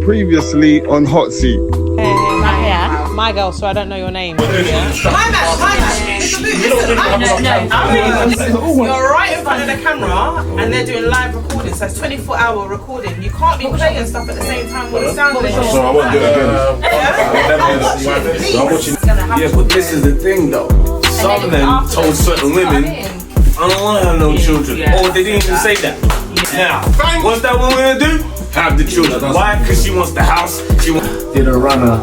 previously on Hot Seat. Yeah, my girl, so I don't know your name. Listen, you're right in front of the camera and they're doing live recording, so it's 24-hour recording. You can't be playing stuff at the same time with the sound. So I won't do it again. Yeah, but this is the thing though. Some of them told certain women, I don't want to have no children. Or they didn't even say that. Now, what's that woman gonna do? Have the children. Why? Because she wants the house. She wants. Did a runner.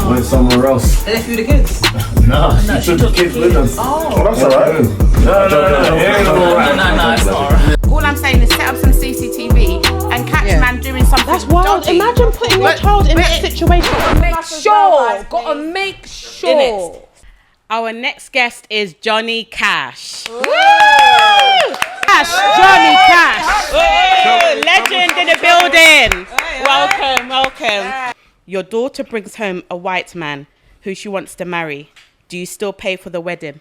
Went somewhere else. They left you the kids? No, she took the kids with them. Oh, that's alright. No, it's not alright. All I'm saying is set up some CCTV and catch man doing something. That's wild. dodgy. Imagine putting your child in that situation. Gotta make sure. Our next guest is Johnny Cash. Johnny Cash. Legend in the building. Welcome. Your daughter brings home a white man who she wants to marry. Do you still pay for the wedding?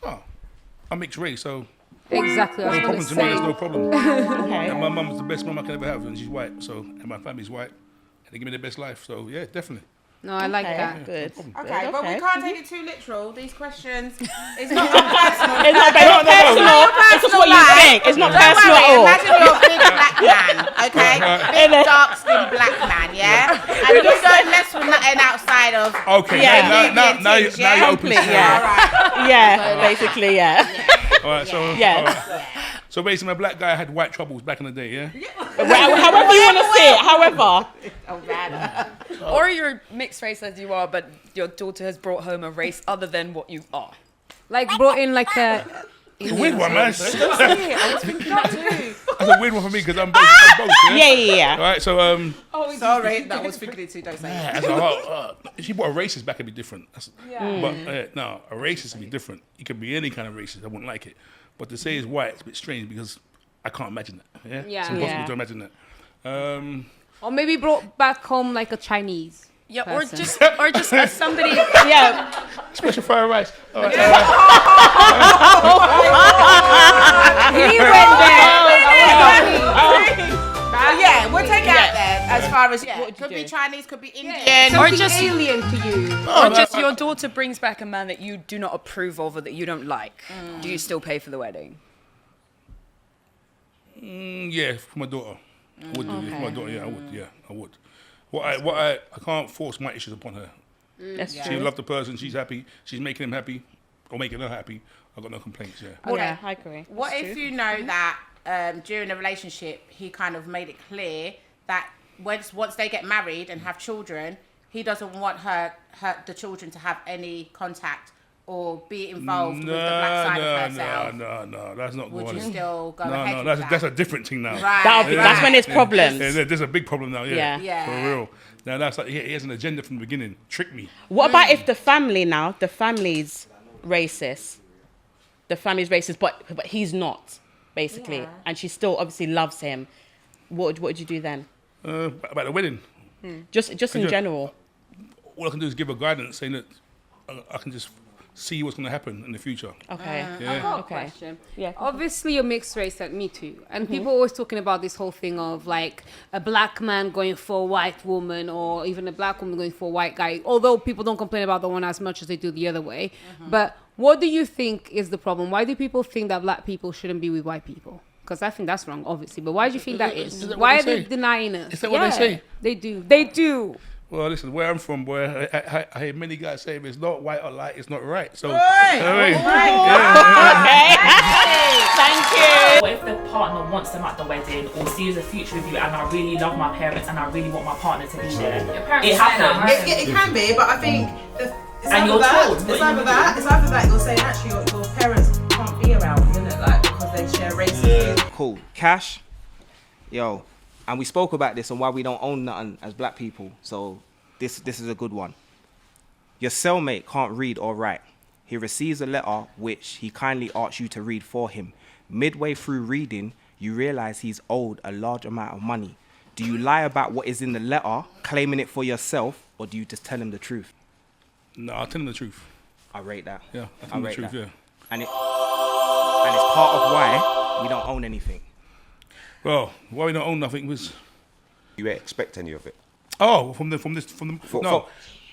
Oh, I'm mixed race, so Exactly. no problem to me. There's no problem. Okay. And my mum's the best mum I can ever have, and she's white. So, and my family's white, and they give me the best life. So, yeah, definitely. No, I like that. Good. Okay, but we can't take it too literal. These questions, it's not personal. It's not personal. It's just what you think. It's not personal at all. Imagine you're a big black man, okay? Big dark-skinned black man, yeah? And you don't mess with nothing outside of... Okay, Yeah. now you're open. Yeah, basically, yeah. All right, so Yeah. all right. So basically, my black guy had white troubles back in the day, yeah. However you want to see it, however. Or you're mixed race as you are, but your daughter has brought home a race other than what you are. Like brought in like a... It's a weird one, man. I was thinking that too. That's a weird one for me because I'm both. Yeah. All right, so Sorry, that was figured too, don't say it. if she brought a racist back, it'd be different. But no, a racist would be different. It could be any kind of racist. I wouldn't like it. But to say it's white, it's a bit strange because I can't imagine that. Yeah, it's impossible to imagine that. Or maybe brought back home like a Chinese. Yeah, person. or just as somebody. Yeah. Special fried rice. All right, He went there. Yeah, we'll take it out there as far as could be Chinese, could be Indian, Or just alien to you. Or just your daughter brings back a man that you do not approve of or that you don't like. Do you still pay for the wedding? yeah, for my daughter. I would do. For my daughter, yeah, I would. Yeah, I would. I can't force my issues upon her. That's She loves the person. She's happy. She's making him happy, or making her happy. I've got no complaints. Yeah. Yeah, I agree. What if you know that during the relationship he kind of made it clear that once they get married and have children, he doesn't want the children to have any contact or be involved with the black side of herself? No, that's not good. Would you still go ahead with that's a different thing now. Right. That's when there's problems. There's a big problem now. Yeah. Yeah. For real. Now that's like he has an agenda from the beginning. Trick me. What about if the family's racist? The family's racist, but he's not, basically, and she still obviously loves him. What would you do then? About the wedding. Just in general. All I can do is give her guidance, saying that I can just see what's going to happen in the future. Okay. I've got a Okay. question. Yeah. Obviously, you're mixed race like me too. And people are always talking about this whole thing of like a black man going for a white woman or even a black woman going for a white guy. Although people don't complain about the one as much as they do the other way. But what do you think is the problem? Why do people think that black people shouldn't be with white people? Because I think that's wrong, obviously. But why do you think that is? that what Why they are they say? denying us? Is that what they say? They do. They do. Well, listen, where I'm from, boy, I hear many guys say if it's not white or light, it's not right. So, Thank you. What if the partner wants them at the wedding or sees a future with you and I really love my parents and I really want my partner to be there? It happens. It can be, but I think it's And you're told. It's either that you're saying actually your parents can't be around, isn't it? Like because they share races. Cool. Cash, yo, and we spoke about this and why we don't own nothing as black people. So this is a good one. Your cellmate can't read or write. He receives a letter which he kindly asks you to read for him. Midway through reading, you realize he's owed a large amount of money. Do you lie about what is in the letter, claiming it for yourself, or do you just tell him the truth? No, I'll tell him the truth. I rate that. Yeah, I'll tell him the truth, yeah. And it's part of why we don't own anything. Well, why we don't own nothing was You expect any of it? Oh, no. for-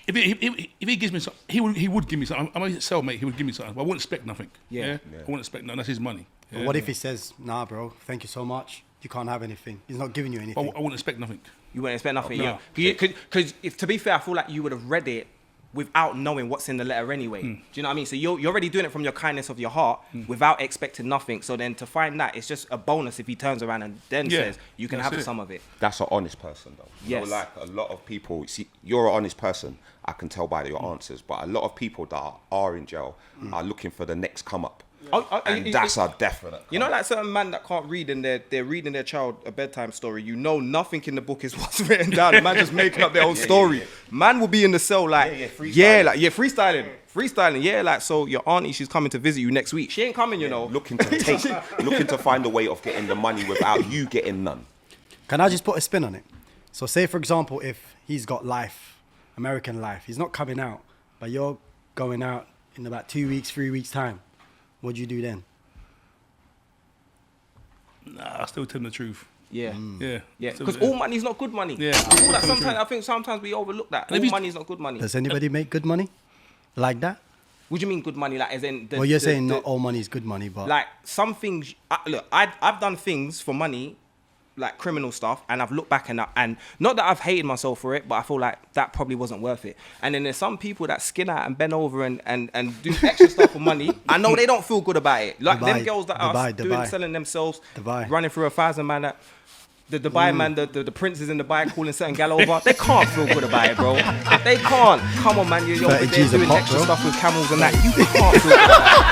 If he gives me something, he would give me something. I'm a cellmate. He would give me something. But I wouldn't expect nothing. Yeah. I wouldn't expect nothing. That's his money. But what if he says, nah, bro, thank you so much. You can't have anything. He's not giving you anything. I wouldn't expect nothing. You wouldn't expect nothing, No. yeah. Because to be fair, I feel like you would have read it without knowing what's in the letter anyway. Do you know what I mean? So you're already doing it from your kindness of your heart without expecting nothing. So then to find that, it's just a bonus if he turns around and then says, you can have some of it. That's an honest person, though. Yes. You know, like a lot of people, see, you're an honest person. I can tell by your answers. But a lot of people that are in jail are looking for the next come up. And that's a definite. You know, like certain man that can't read and they're reading their child a bedtime story. You know, nothing in the book is what's written down. The man just making up their own story. Man will be in the cell freestyling. Yeah, like so. Your auntie, she's coming to visit you next week. She ain't coming, you know. Looking to find a way of getting the money without you getting none. Can I just put a spin on it? So say, for example, if he's got life, American life, he's not coming out, but you're going out in about 2 weeks, 3 weeks time. What do you do then? Nah, I still tell him the truth. Yeah. Yeah. Because all money's not good money. Yeah. All that I think sometimes we overlook that. All money's not good money. Does anybody make good money like that? What do you mean good money? Like, as in Well, you're saying not all money is good money, but like some things. Look, I've done things for money, like criminal stuff, and I've looked back and not that I've hated myself for it, but I feel like that probably wasn't worth it. And then there's some people that skin out and bend over and do extra stuff for money. I know they don't feel good about it. Like them girls that are selling themselves, running through 1,000 man. That the Dubai man, the princes in Dubai calling certain gal over. They can't feel good about it, bro. They can't. Come on, man. You're over there doing extra stuff with camels and that. You can't feel good about it.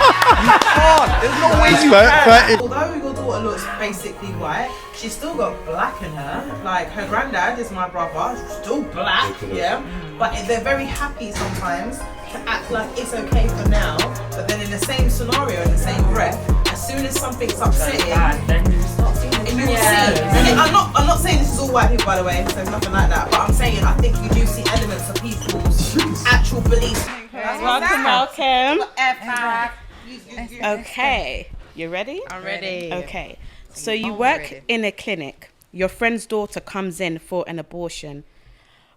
You can't. There's no way you can. Although your daughter looks basically white, she's still got black in her. Like her granddad is my brother, still black, yeah. But they're very happy sometimes to act like it's okay for now. But then in the same scenario, in the same breath, as soon as something's upsetting, then you start seeing it. you will see. And I'm not saying this is all white people, by the way, so nothing like that. But I'm saying I think you do see elements of people's actual beliefs. Welcome. Whatever. Okay, you ready? I'm ready. Okay, so you work in a clinic. Your friend's daughter comes in for an abortion,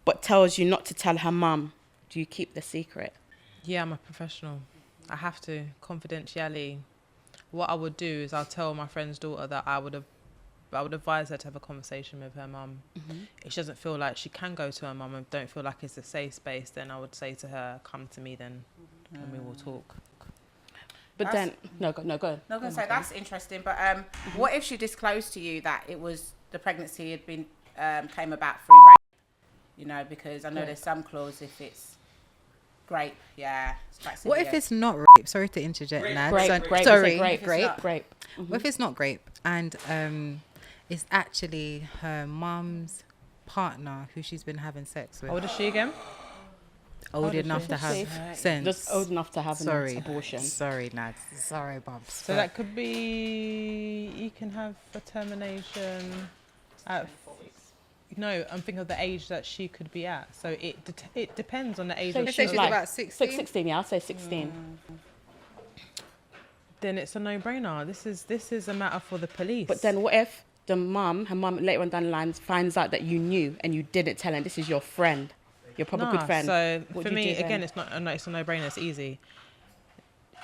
but tells you not to tell her mum. Do you keep the secret? Yeah, I'm a professional. I have to. Confidentiality. What I would do is I'll tell my friend's daughter that I would advise her to have a conversation with her mum. If she doesn't feel like she can go to her mum and don't feel like it's a safe space, then I would say to her, come to me then and we will talk. But then, no, go on. No, I was going to say, that's interesting, but what if she disclosed to you that it was, the pregnancy had been, came about through rape? You know, because I know there's some clause if it's grape, What if it's not rape? Sorry to interject, Nad. Grape. What if it's not grape and it's actually her mum's partner who she's been having sex with? How old is she again? Old enough to have sense. Just old enough to have an abortion. Sorry, Nad. Sorry, Bumps. So that could be, you can have a termination at... No, I'm thinking of the age that she could be at. So it depends on the age. So she's about 16? 16, yeah, I'll say 16. Then it's a no-brainer. This is a matter for the police. But then what if her mum later on down the line finds out that you knew and you didn't tell her, and this is your friend, your proper good friend? So what for do you me, do then? again, it's a no-brainer. It's easy.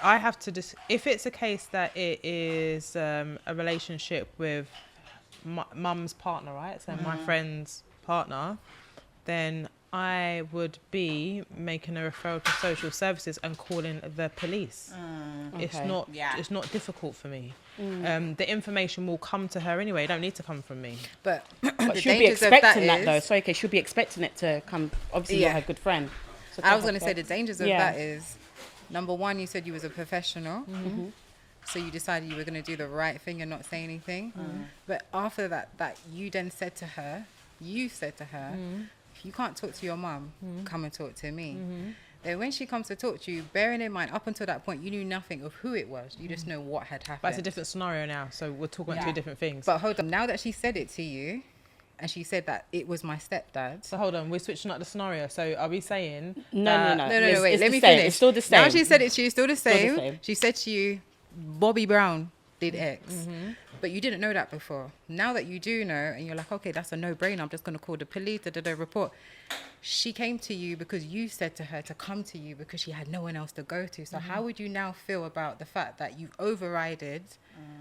I have to if it's a case that it is a relationship with mum's partner, right? So my friend's partner, then I would be making a referral to social services and calling the police. It's not difficult for me. The information will come to her anyway. It don't need to come from me. But she'll be expecting that though. Sorry, okay, she'll be expecting it to come. Obviously, you're her good friend. So I was going to say the dangers of that is, number one, you said you was a professional. So you decided you were going to do the right thing and not say anything. But after that you then said to her, if you can't talk to your mum, come and talk to me. Then when she comes to talk to you, bearing in mind, up until that point, you knew nothing of who it was. You just know what had happened. But it's a different scenario now, so we're talking about two different things. But hold on, now that she said it to you, and she said that it was my stepdad. So hold on, we're switching up the scenariio. So are we saying... No, wait, let me finish. It's still the same. Now she said it to you, still the same. She said to you, Bobby Brown did X. But you didn't know that before. Now that you do know, and you're like, okay, that's a no-brainer. I'm just going to call the police, report. She came to you because you said to her to come to you because she had no one else to go to. So how would you now feel about the fact that you've overrided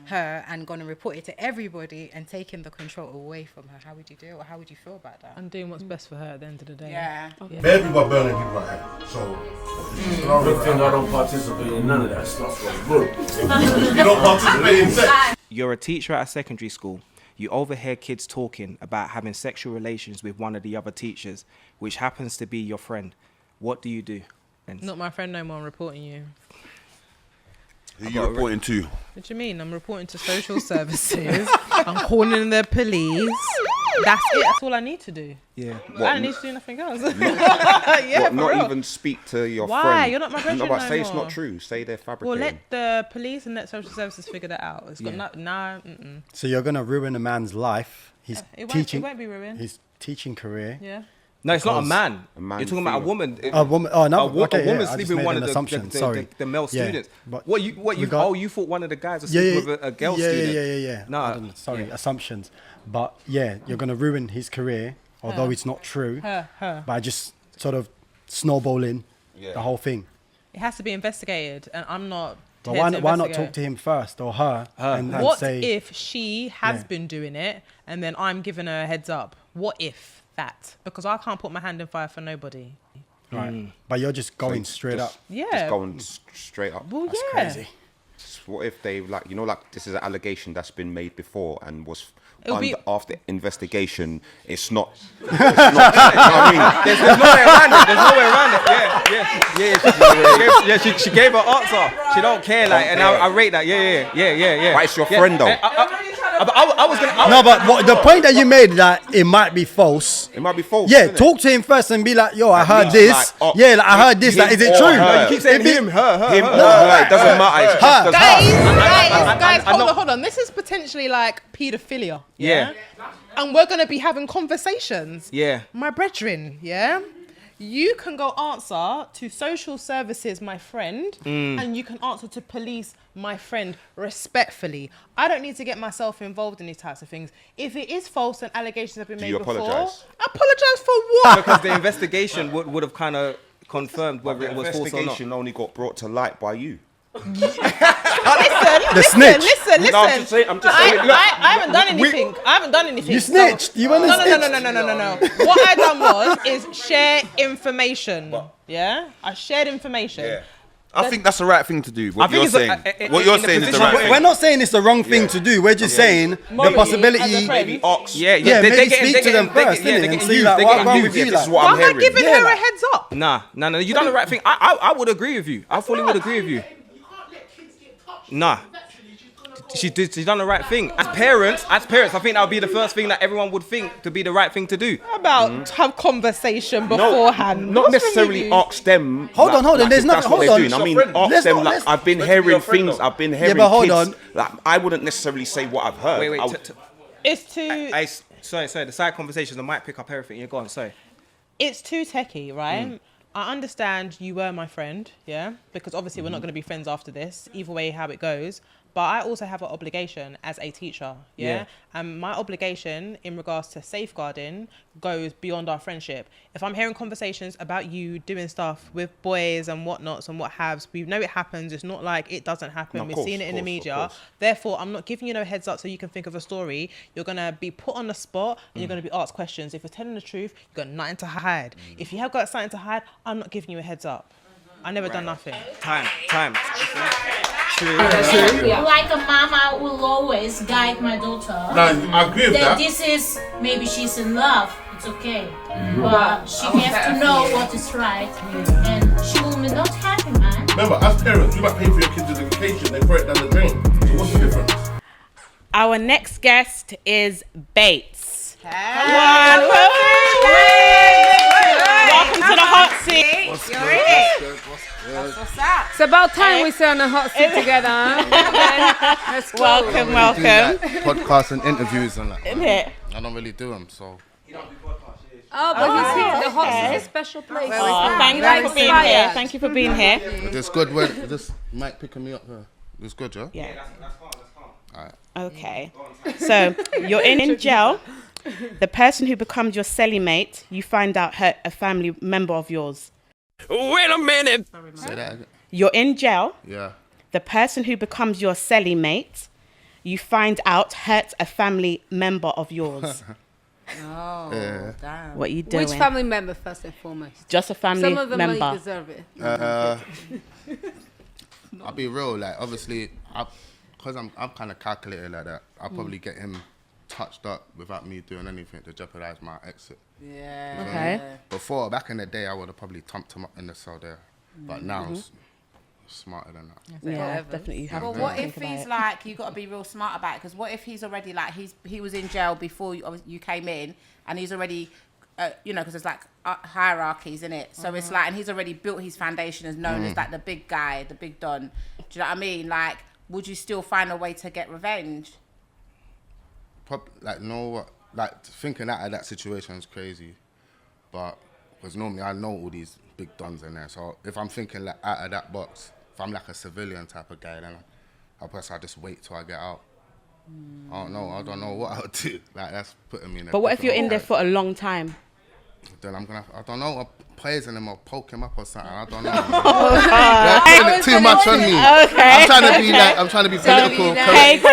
her and gone and report it to everybody and taken the control away from her? How would you do, or how would you feel about that? I'm doing what's best for her at the end of the day. Yeah. Bad people are burning people out here. So, Good thing I don't participate in none of that stuff. Good. You don't participate in sex. You're a teacher at a secondary school. You overhear kids talking about having sexual relations with one of the other teachers, which happens to be your friend. What do you do? Not my friend no more. I'm reporting you. Who you reporting to? What do you mean? I'm reporting to social services. I'm calling the police. That's it. That's all I need to do. Yeah. I don't need to do nothing else. Not even speak to your Why? friend. You're not my friend No, but no say it's more. not true. Say they're fabricating. Well, let the police and let social services figure that out. It's got mm-mm. So you're gonna ruin a man's life. His It teaching. won't be ruined. His teaching career. Yeah. No, it's not a Because- man. A man You're talking about a female. woman. A woman. Oh no. A woman okay, yeah, I sleeping just with made one an of assumption. Sorry. the male Yeah, students. but What you? got- Oh, you thought one of the guys was Yeah, sleeping yeah, with a girl yeah, student? Yeah. No. I don't know, sorry, assumptions. But yeah, you're gonna ruin his career, although it's not true. Her. By just sort of snowballing the whole thing. It has to be investigated, and I'm not. But here to why not investigate. talk to him first or her? And What say, if she has Yeah. been doing it, and then I'm giving her a heads up? What if that? Because I can't put my hand in fire for nobody. Right. But you're just going straight up. Yeah. Just going straight up. Well, That's yeah. crazy. What if they this is an allegation that's been made before and was It'll be- after investigation, it's not. You know what I mean? There's no way around it. There's no way around it. Yeah. She gave her answer. She don't care, like, and I rate that. Yeah. But it's your friend though. I was gonna. No, but the point that you made that it might be false. It might be false. Yeah, innit? talk to him first and be like, yo, I At heard least, this. like, oh, Yeah, like, I heard this. Like, is it or true? her. Like, You keep saying him, her. Him or her. It doesn't matter. It's just as her. Guys, hold on. This is potentially like paedophilia. Yeah. And we're going to be having conversations. Yeah. My brethren, yeah? You can go answer to social services, my friend, and you can answer to police, my friend, respectfully. I don't need to get myself involved in these types of things. If it is false and allegations have been made you before, apologise? apologise for what? Because the investigation would have kind of confirmed whether it was false or not. Investigation only got brought to light by you. snitch. Listen. No, I'm just saying. I haven't done anything. I haven't done anything. You snitched. You went and snitched. No. What I done was share information. Yeah, I shared information. Yeah. I think that's the right thing to do. What I think you're it's saying. What you're saying is the right thing. We're not saying it's the wrong thing to do. We're just saying the Morally, possibility. as a friend. Maybe ox. Yeah, Maybe they get- speak they to them get- they first, get- yeah, innit, they and get see used, like they what's get wrong used. with you. This Like, is what Why I'm am I hearing. giving Yeah, her a like- heads up? Nah. You done the right thing. I would agree with you. I fully would agree with you. Nah. She done the right thing. As parents, I think that would be the first thing that everyone would think to be the right thing to do. How about have conversation beforehand? Not What's wrong necessarily with you? ask them. Hold on. like, There's if that's nothing. what Hold they're on. doing. I mean, ask Let's them. not- Like, let's- I've been let's be your hearing friend, things. though. I've been hearing but hold kids. on. Like, I wouldn't necessarily say what I've heard. Wait. I would- It's too. Sorry. The side conversations, I might pick up everything. You're gone. Sorry. It's too techie, right? I understand you were my friend, yeah, because obviously we're not going to be friends after this. Either way, how it goes. But I also have an obligation as a teacher, yeah? And my obligation in regards to safeguarding goes beyond our friendship. If I'm hearing conversations about you doing stuff with boys and whatnots and what haves, we know it happens. It's not like it doesn't happen. No, of We've course, seen it of in the course, of media. course. Therefore, I'm not giving you no heads up so you can think of a story. You're going to be put on the spot and you're going to be asked questions. If you're telling the truth, you've got nothing to hide. If you have got something to hide, I'm not giving you a heads up. I never done nothing. Time. True. Like a mom, I will always guide my daughter. No, I agree with that. This is, maybe she's in love, it's okay. But she has to know what is right. And she will be not happy, man. Remember, as parents, you might pay for your kids' education. They throw it down the drain. So what's the difference? Our next guest is Bates. Hey. Welcome to the hot seat. What's You're good? in What's it. good? What's good? What's up? It's about time we sit on the hot seat together. Huh? Let's go. Welcome. Do like podcasts and interviews and that. Yeah. I don't really do them, so. Oh, but he's here. The hot seat is a special place. Thank you for being here. Thank you for being here. But it's good when this mic picking me up here. It's good, yeah? Yeah. Okay. So you're in jail. The person who becomes your cellie mate, you find out hurt a family member of yours. Wait a minute. Say that again. You're in jail. Yeah. The person who becomes your cellie mate, you find out hurt a family member of yours. Oh, Yeah. damn. What you doing? Which family member first and foremost? Just a family Some of them member. only deserve it. I'll be real. Like, obviously, because I'm kind of calculated like that. I'll probably get him touched up without me doing anything to jeopardize my exit. Yeah. Okay. Before, back in the day, I would have probably thumped him up in the cell there. But now, I'm smarter than that. Yeah, definitely. You have But to what think if about he's it. like, you got to be real smart about it, because what if he's already like, he was in jail before you came in, and he's already, because there's like hierarchies in it. So it's like, and he's already built his foundation as known as like the big guy, the big don. Do you know what I mean? Like, would you still find a way to get revenge? Thinking out of that situation is crazy. But, because normally I know all these big dons in there. So if I'm thinking like out of that box, if I'm like a civilian type of guy, then I guess I'll just wait till I get out. I don't know what I'll do. Like, that's putting me in a But what if you're in there difficult for a long time? Then I don't know, I'll poison him or poke him up or something. I don't know. God. They're putting it too much on me. Okay. I'm trying to be political. Okay, go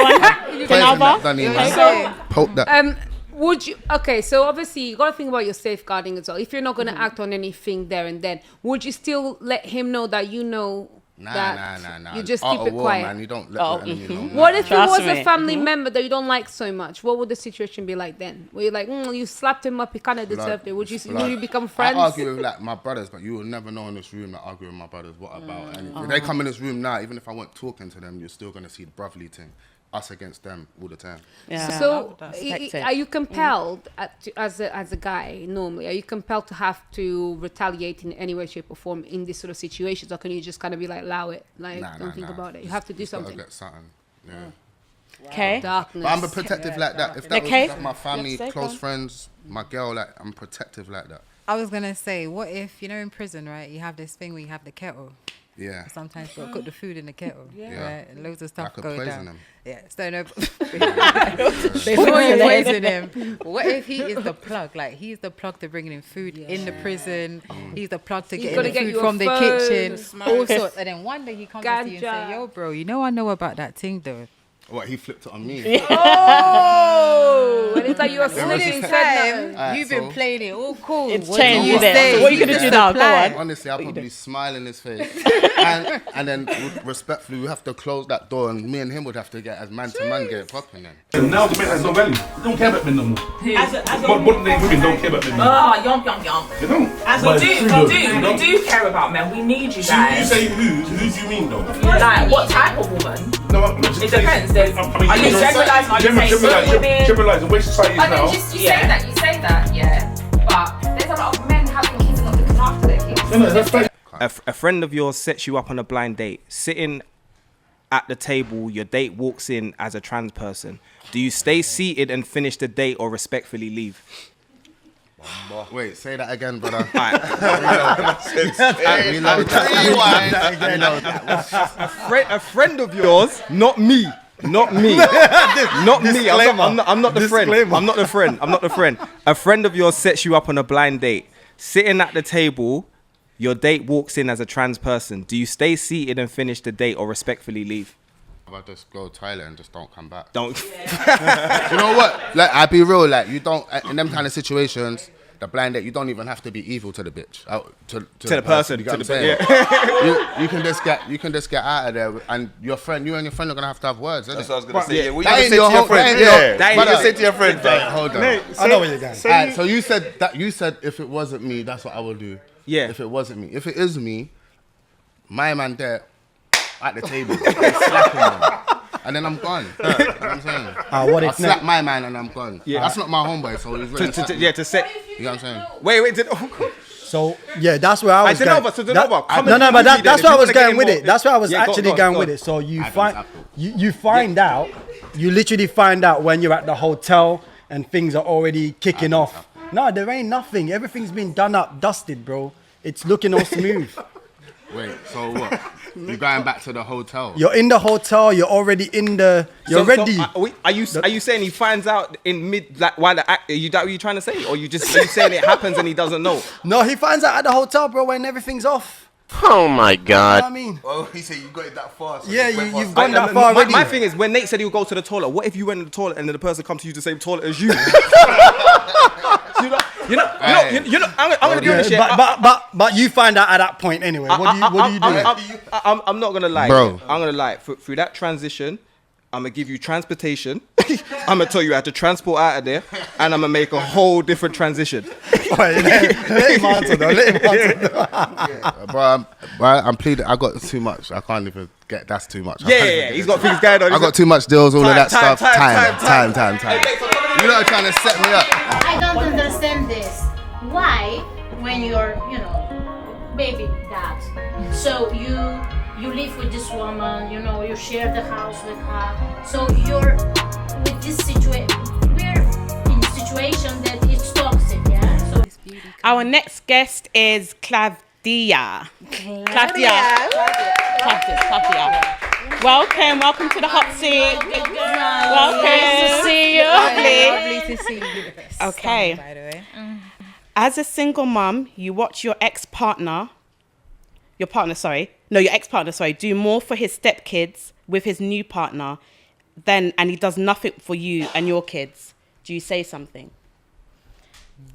on. So, poke that. Would you? Okay, so obviously you got to think about your safeguarding as well. If you're not going to act on anything there and then, would you still let him know that you know Nah. you just Art keep of it war, quiet? man. You don't let the enemy know. What if it Trust was a me. family member that you don't like so much? What would the situation be like then? Where you're like, you slapped him up, he kind of deserved it. Would you become friends? I argue with like my brothers, but you will never know in this room that I argue with my brothers. What about anything? If they come in this room now, even if I weren't talking to them, you're still going to see the brotherly thing. Us against them all the time. Yeah. So, Hectic. are you compelled, as a guy, normally, are you compelled to have to retaliate in any way, shape, or form in this sort of situations, or can you just kind of be like, allow it, like, don't think about it? You have to do Just gotta something. get something. Yeah. Okay. Darkness. But I'm protective like that. If that Okay. was like my family, Yes, they close can. friends, my girl, like I'm protective like that. I was gonna say, what if in prison, right? You have this thing where you have the kettle. Yeah. Sometimes you gotta cook the food in the kettle. Yeah. Right? And loads of I stuff could go poison down. him. Yeah. So no. Before you poison him, what if he is the plug? Like he's the plug to bringing in food in the prison. He's the plug to getting gotta the get food you a from the phone, kitchen. All sorts. And then one day he comes up to you and Ganja. say, "Yo, bro, I know about that thing though." What, he flipped it on me? Oh, and it's like you were All sleeping. this Said time, Alright, you've been so- playing it all cool. It's What do changed, you isn't it? say? So what are you gonna He's do the now? Go plan. on. Honestly, I'll probably smile in his face. and then respectfully, we have to close that door and me and him would have to get as man to man get it popping then. And now the men has no value. They don't care about men no more. But women don't care about men no more. Oh, yum. They don't. As But we it's do, true we though, you know? do care about men. We need you So you guys. say who do you mean though? Like, what type of woman? No, I'm just It saying- depends. There's- I mean, are you generalising? Are you saying some women? Generalising. The way society is But then now. you say that, yeah. But there's a lot of men having kids and not looking after their kids. No, that's fine. A friend of yours sets you up on a blind date, sitting at the table, your date walks in as a trans person. Do you stay seated and finish the date or respectfully leave? Wait, say that again, brother. A friend of yours, not me. Not me. Not me. I'm not the friend. I'm not the friend. I'm not the friend. A friend of yours sets you up on a blind date. Sitting at the table, your date walks in as a trans person. Do you stay seated and finish the date or respectfully leave? I just go toilet and just don't come back. Don't. You know what? Like, I'll be real. Like, you don't in them kind of situations. The blind date, you don't even have to be evil to the bitch. To the person. You, get To what I'm the- saying? you can just get out of there, and you and your friend are gonna have to have words. That's innit? what I was gonna say. Yeah, what you That gonna ain't say your to your whole- friend? that ain't Yeah, your- that ain't brother, you gonna say to your friend, Wait, fam. hold on. I know where you're going. Alright, so you said that. You said if it wasn't me, that's what I would do. Yeah. If it wasn't me, if it is me, my man there at the table, slapping him. And then I'm gone. You know what I'm saying? What I'll if slap ne- my man and I'm gone. Yeah. That's not my homeboy, so he's ready to slap me. To set. You know what I'm saying? Wait. So yeah, that's where I was De going. Novo, so De Novo, come No, and but tell me that's then, where if I you was wanna get going with more- it. That's where I was Yeah, go actually on, going go with on. it. So you Adam's find apple. you find out, you literally find out when you're at the hotel and things are already kicking off. No, there ain't nothing. Everything's been done up, dusted, bro. It's looking all smooth. Wait, so what? You're going back to the hotel? You're in the hotel. You're already in the. You're ready. Are you saying he finds out in mid like while the act? Are you that what you trying to say, or are you saying it happens and he doesn't know? No, he finds out at the hotel, bro, when everything's off. Oh my God. You know what I mean? Oh, he said you got it that far. So Yeah, you've gone that far already. My thing is, when Nate said he would go to the toilet, what if you went to the toilet and then the person comes to use the same toilet as you? You know, I'm gonna be honest. But you find out at that point anyway. What do you do? I'm not gonna lie, bro. I'm gonna lie. Through that transition, I'm gonna give you transportation. I'm gonna tell you how to transport out of there, and I'm gonna make a whole different transition. Let him answer though. Bro, I'm pleading. I got too much. I can't even get. That's too much. Yeah. He's got things going on. I got too much deals. All of that stuff. Time. You know, trying to set me up. I don't understand this. Why, when you're, baby dad, so you live with this woman, you share the house with her, so you're with this situation, we're in a situation that it's toxic, yeah? So Our next guest is Claudia. Welcome to the hot seat. Welcome. Nice to see you. Lovely to see you. Okay. By the way. As a single mum, you watch your ex-partner, do more for his stepkids with his new partner, and he does nothing for you and your kids. Do you say something?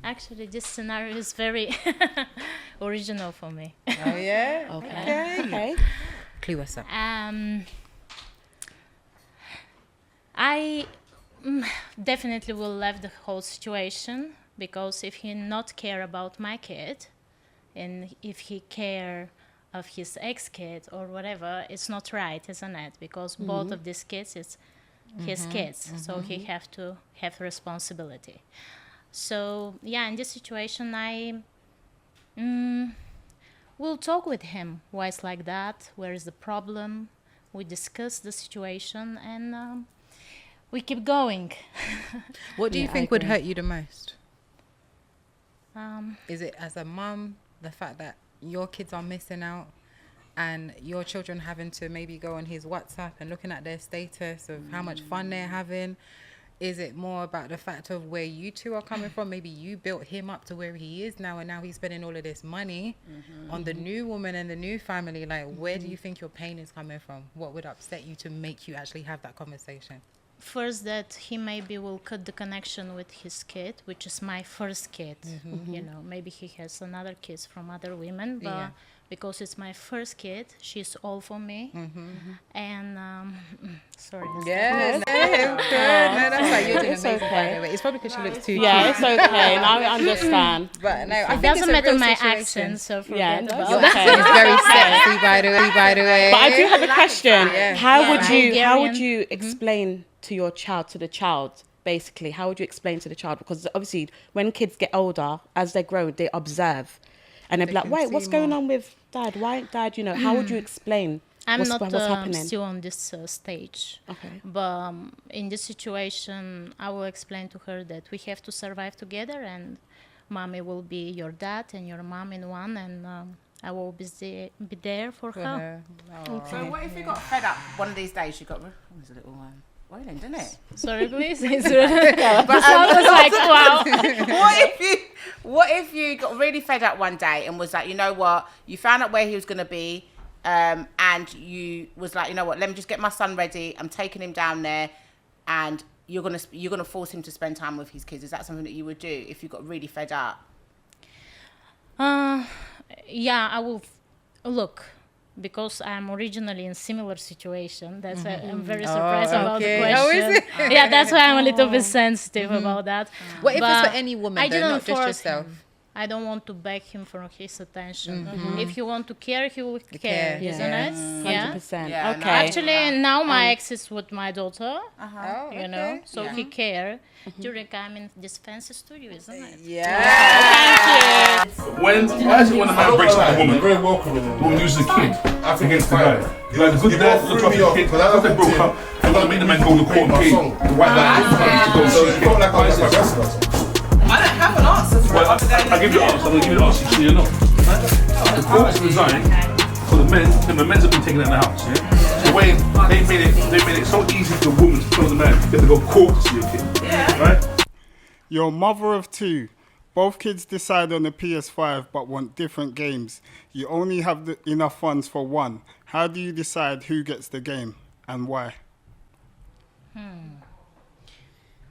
actually, this scenario is very original for me. Oh yeah. Okay. Clue us up. I definitely will leave the whole situation, because if he not care about my kid, and if he care of his ex-kid or whatever, it's not right, isn't it? Because both of these kids, it's his kids, so he have to have responsibility. So yeah, in this situation, I will talk with him. Why it's like that? Where is the problem? We discuss the situation, and we keep going. What do you think would hurt you the most? Is it as a mum, the fact that your kids are missing out and your children having to maybe go on his WhatsApp and looking at their status of how much fun they're having? Is it more about the fact of where you two are coming from? Maybe you built him up to where he is now, and now he's spending all of this money on the new woman and the new family. Like, where do you think your pain is coming from? What would upset you to make you actually have that conversation? First, that he maybe will cut the connection with his kid, which is my first kid. You know, maybe he has another kids from other women, but because it's my first kid, she's all for me. And sorry. Yeah, no, that's like you're doing amazing. By the way, it's probably because she looks too cute. Yeah, it's okay. Now I understand. But no, I it think doesn't it's a matter real my situation. accent, so forget Yeah, about that's Your that. accent is very sexy, by the way. But I do have a question. How Yeah. would you explain to your child, to the child, basically? How would you explain to the child? Because obviously, when kids get older, as they grow, they observe, and they're They like, can "Wait, see what's going more. on with Dad? Why Dad? You know, how would you explain I'm what's not happening?" still on this stage. Okay. But in this situation, I will explain to her that we have to survive together, and mommy will be your dad and your mom in one, and I will be there for her. So what if you got fed up one of these days? You got there's a little one. Wailing, didn't it? Sorry, please. But, was like, wow. What if you got really fed up one day and was like, you know what? You found out where he was going to be, and you was like, you know what? Let me just get my son ready. I'm taking him down there, and you're gonna force him to spend time with his kids. Is that something that you would do if you got really fed up? Yeah, I will. Look. Because I'm originally in similar situation, that's why I'm very surprised about the question. Oh, is it? Yeah, that's why I'm a little bit sensitive about that. What if But it's for any woman, I though, didn't not just force yourself? him. I don't want to beg him for his attention. If he want to care, he will care, isn't it? 100%. Yeah, Okay. Actually, now my ex is with my daughter. Oh, You know, so he care during I'm in this fancy studio, isn't it? Yeah. Why is it when a man breaks up a woman, Very welcome. the woman uses the kid I think against it's the guy? fine. Like a good You dad, both look threw after me the off, kid. because I After they don't broke think up, they want to make the man go to court and pay. The white guy to go So see you the felt kid. like I was like wrestler. I don't have an answer for Well, it. I give you the answer. I'm going to give you the answer so you know. The courts resign for the men, and the men's have been taken out of the house. Yeah. The way they made it so easy for the woman to tell the man you have to go court to see your kid. Yeah. Right. You're a mother of two. Both kids decide on the PS5 but want different games. You only have enough funds for one. How do you decide who gets the game and why?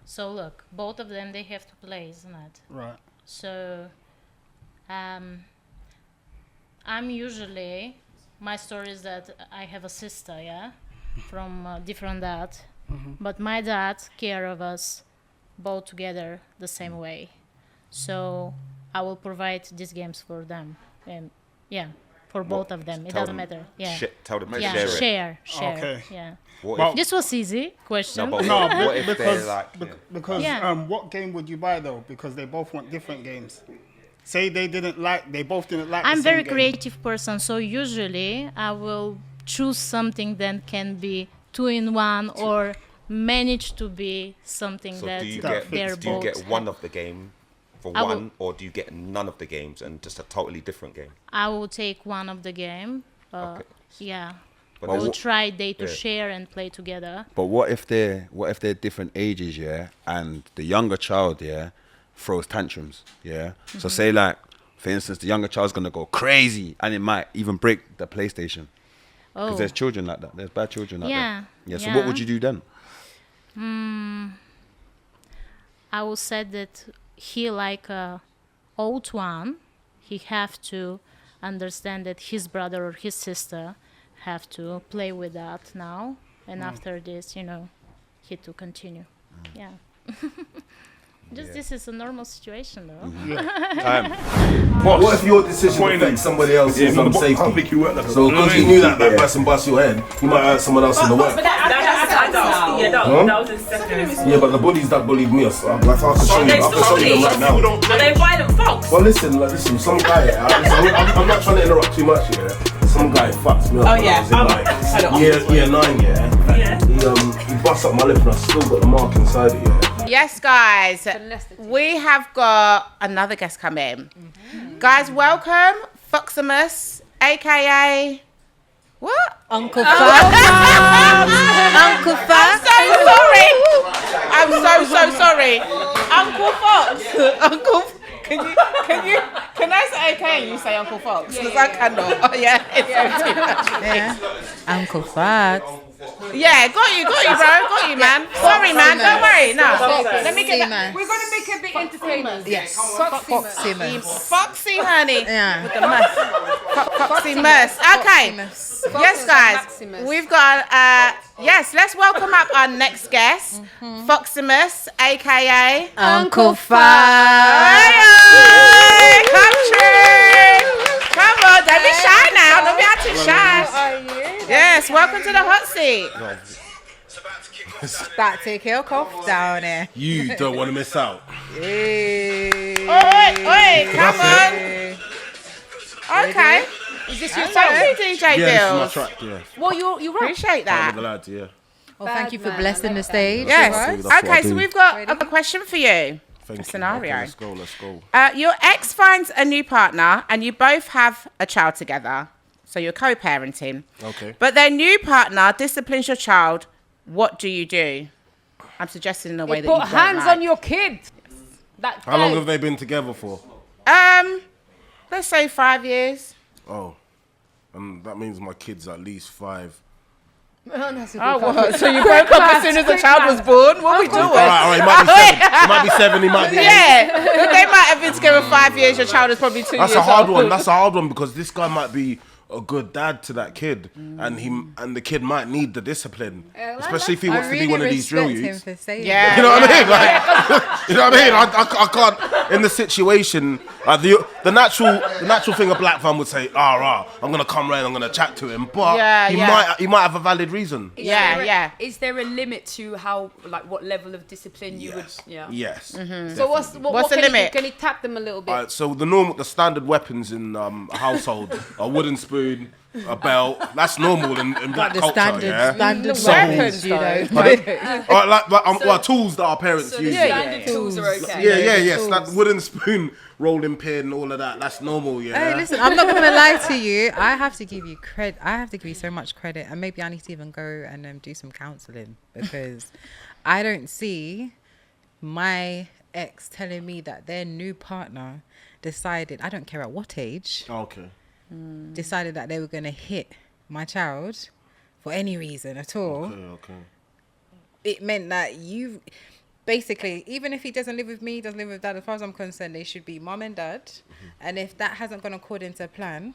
So look, both of them, they have to play, isn't it? Right. So I'm usually, my story is that I have a sister, yeah, from different dad, but my dad care of us both together the same way. So I will provide these games for them, and yeah, for both of them. It doesn't matter. Yeah. Tell them to share. Okay. Yeah. What This was easy question. No, but what if they're like... Because Yeah. What game would you buy though? Because they both want different games. Say they both didn't like I'm the same very game. creative person, so usually I will choose something that can be 2-in-1 or manage to be something So that do you they're both. get one of the game for I one, will- or do you get none of the games and just a totally different game? I will take one of the game. Yeah. But I will there's- try they to Yeah. share and play together. But what if they're different ages, yeah, and the younger child, yeah, throws tantrums, yeah. So Mhm. say like, for instance, the younger child's gonna go crazy, and it might even break the PlayStation. Because Oh. there's children like that. There's bad children like Yeah, that. Yeah. So what would yeah. you do then? I will say that he like a old one. He have to understand that his brother or his sister have to play with that now, and after this, he to continue. Yeah. This is a normal situation though. What if your decision affects somebody else's safety? I'll make you work like So because you knew that person bust your head, you might hurt someone else in the work. That was a second. Yeah, but the bullies that bullied me, I can show you them right now. Are they violent folks? Well, listen, some guy, I'm not trying to interrupt too much here. Some guy fucked me up. Oh, when yeah. I was in year 9, yeah. He bust up my lip and I still got the mark inside it, yeah. Yes, guys, we have got another guest come in. Guys, welcome Foximus, aka what? Uncle Fox. Uncle Fox. I'm so sorry. Uncle Fox. Can I say okay and you say Uncle Fox? Because I cannot. Oh yeah, it's too much. Yeah. Uncle Fox. Yeah, got you, bro. Got you, man. Sorry, man. Don't worry. No. Let me get that. We're going to make it a bit entertaining. Yes. Foxy, honey. Yeah. With the mouth. Foxy Merce. Okay. Yes, guys. Maximus. We've got, yes, let's welcome up our next guest, Foximus, aka Uncle Fox. Hey, come true. Come on, don't be shy now. Don't be out too shy. Yes, welcome to the hot seat. Start to take your cough down there. You don't want to miss out. Oi, come on. Okay. Is this your song, DJ Yeah, this is my Bills? track, yeah. Well, you Appreciate that. With the lads, yeah. Well, thank you for blessing the stage. Yes. That's what Okay, I so do. we've got a question for you. Thank A you. scenario. Okay, let's go. Your ex finds a new partner and you both have a child together. So you're co-parenting. Okay. But their new partner disciplines your child. What do you do? I'm suggesting in a way that you put don't hands like. on your kid. That How long have they been together for? Let's say 5 years. Oh. That means my kid's at least 5. Oh, what? So you broke up as soon as the child was born? What are we doing? All right, he might be 7. He might be 7, he might be 8. Yeah, they might have been together 5 years. Your child is probably 2 years That's old. a hard one. That's a hard one because this guy might be a good dad to that kid, and the kid might need the discipline, especially if he wants to be one of these drill youths. Yeah, You know what I mean? Like, you know what I mean? I can't in the situation. The natural thing a black fan would say, I'm gonna come round, I'm gonna chat to him, but he might have a valid reason. Is there a limit to how, like, what level of discipline you would? Yeah. Yes. So what's the limit? Can you tap them a little bit? So the standard weapons in a household are wooden spoon, a belt. That's normal in black the culture. standard So- weapons, you know. Well, tools that our parents use. Standard tools are okay. Yeah. Wooden spoon rolling pin, all of that. That's normal, yeah. Hey, listen, I'm not gonna lie to you. I have to give you credit. I have to give you so much credit, and maybe I need to even go and do some counselling, because I don't see my ex telling me that their new partner decided, I don't care at what age, decided that they were gonna hit my child for any reason at all. Okay. It meant that you basically, even if he doesn't live with me, doesn't live with dad, as far as I'm concerned, they should be mom and dad. And if that hasn't gone according to plan,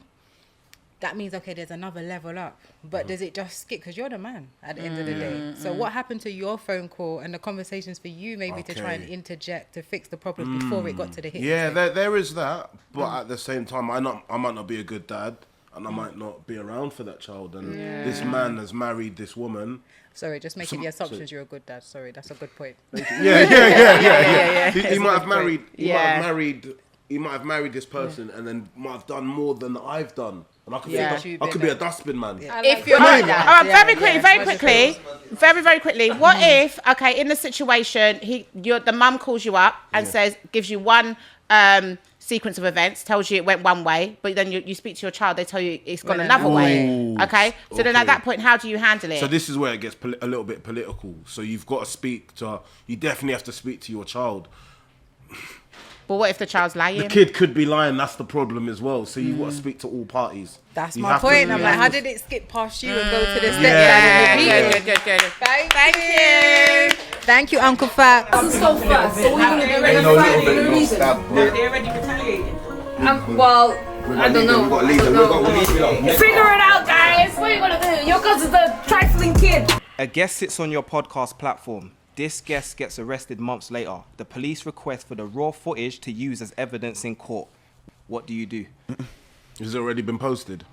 that means, okay, there's another level up. But does it just skip? Because you're the man at the end of the day. So what happened to your phone call and the conversations for you maybe to try and interject to fix the problem before it got to the hit? Yeah, there is that. But at the same time, I might not be a good dad. And I might not be around for that child. And this man has married this woman. Sorry, just making the assumptions you're a good dad. Sorry, that's a good point. Yeah. He might have married. He might have married this person, and then might have done more than I've done. And I could be a dustbin man. If you're very quickly. What if, okay, in the situation, the mum calls you up and gives you one sequence of events, tells you it went one way, but then you speak to your child, they tell you it's gone another way. Okay? So then at that point, how do you handle it? So this is where it gets a little bit political. So you've got to you definitely have to speak to your child. But what if the child's lying? The kid could be lying, that's the problem as well. So you've got to speak to all parties. That's my point. I'm like, how did it skip past you and go to the stepdad? Good. Thank you. Thank you, Uncle Fat. I'm so fast. So we're gonna get ready to fight for no reason. They're already retaliating. Well, I don't know. Figure it out, guys. What are you gonna do? Your cousin's a trifling kid. A guest sits on your podcast platform. This guest gets arrested months later. The police request for the raw footage to use as evidence in court. What do you do? Has it already been posted?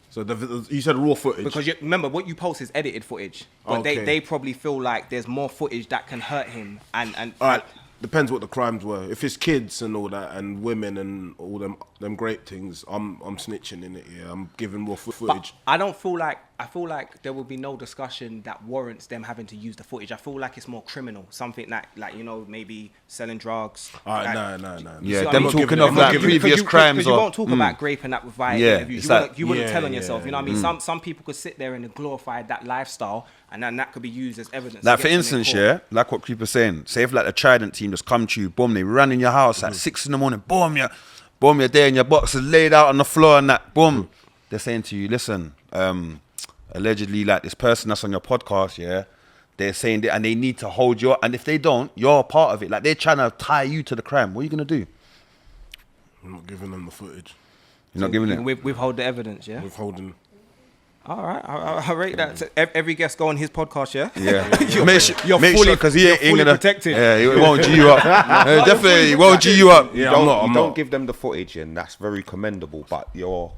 So you said raw footage. Because remember, what you post is edited footage. But they probably feel like there's more footage that can hurt him. And all right, depends what the crimes were. If it's kids and all that, and women and all them great things, I'm snitching in it. Yeah, I'm giving raw footage. But I feel like there will be no discussion that warrants them having to use the footage. I feel like it's more criminal, something like maybe selling drugs. No. Yeah, them talking of like previous crimes. Because you won't talk about grape and that with via interviews. You wouldn't tell on yourself. You know what I mean? Some people could sit there and glorify that lifestyle, and then that could be used as evidence. Like for instance, like what Creeper's saying. Say if like the Trident team just come to you, boom, they run in your house at 6 a.m, boom, you're there in your boxes laid out on the floor and that, boom. They're saying to you, listen, allegedly like this person that's on your podcast, they're saying that, and they need to hold you up, and if they don't, you're a part of it. Like they're trying to tie you to the crime. What are you gonna do? I'm not giving them the footage. You're not giving it? Withhold the evidence, yeah? Withholding. All right, I rate that. So every guest go on his podcast, yeah? Yeah. Make sure, because he ain't gonna protected. Yeah, he won't G you up. Definitely, he won't G you up. Yeah, you don't give them the footage, and that's very commendable. But your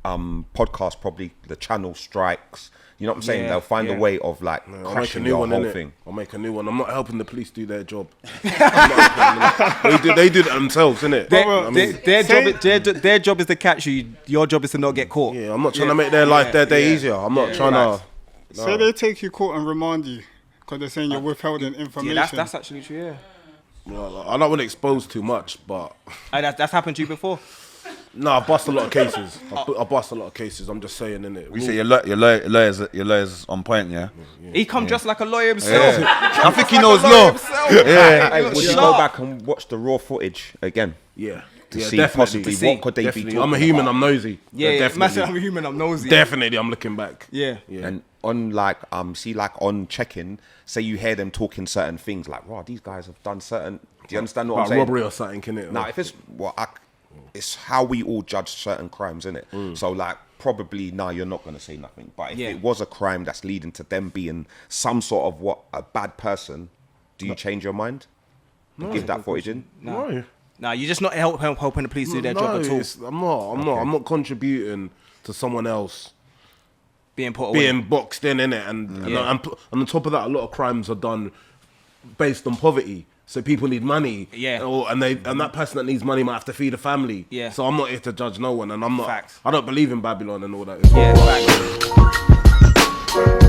podcast, probably the channel strikes. You know what I'm saying? They'll find a way of like crashing your whole thing. I'll make a new one. I'm not helping the police do their job. They do it themselves, innit? Their job is to catch you. Your job is to not get caught. Yeah, I'm not trying to make their life their day easier. I'm not trying to. Say they take you court and remand you because they're saying you're withholding information. Yeah, that's actually true. Yeah. Well, I don't want to expose too much, but that's happened to you before. No, I bust a lot of cases. I bust a lot of cases. I'm just saying, innit? We say your lawyer's on point, yeah? He come dressed like a lawyer himself. I think he knows law. Would you go back and watch the raw footage again? Yeah. To see possibly what could they be talking I'm a human, I'm nosy. Definitely. I'm a human, I'm nosy. Definitely, I'm looking back. Yeah. And on like, on checking, say you hear them talking certain things like, wow, these guys have done certain, do you understand what I'm saying? Robbery or something, innit? Now, if it's, it's how we all judge certain crimes, innit? So like, probably now you're not going to say nothing. But if it was a crime that's leading to them being some sort of a bad person, do you change your mind? Give that footage in? No. No, you're just not helping the police do their job at all. I'm not contributing to someone else being put away. Being boxed in, innit? And on top of that, a lot of crimes are done based on poverty. So people need money, and that person that needs money might have to feed a family. Yeah. So I'm not here to judge no one, and I'm not. I don't believe in Babylon and all that. Yeah.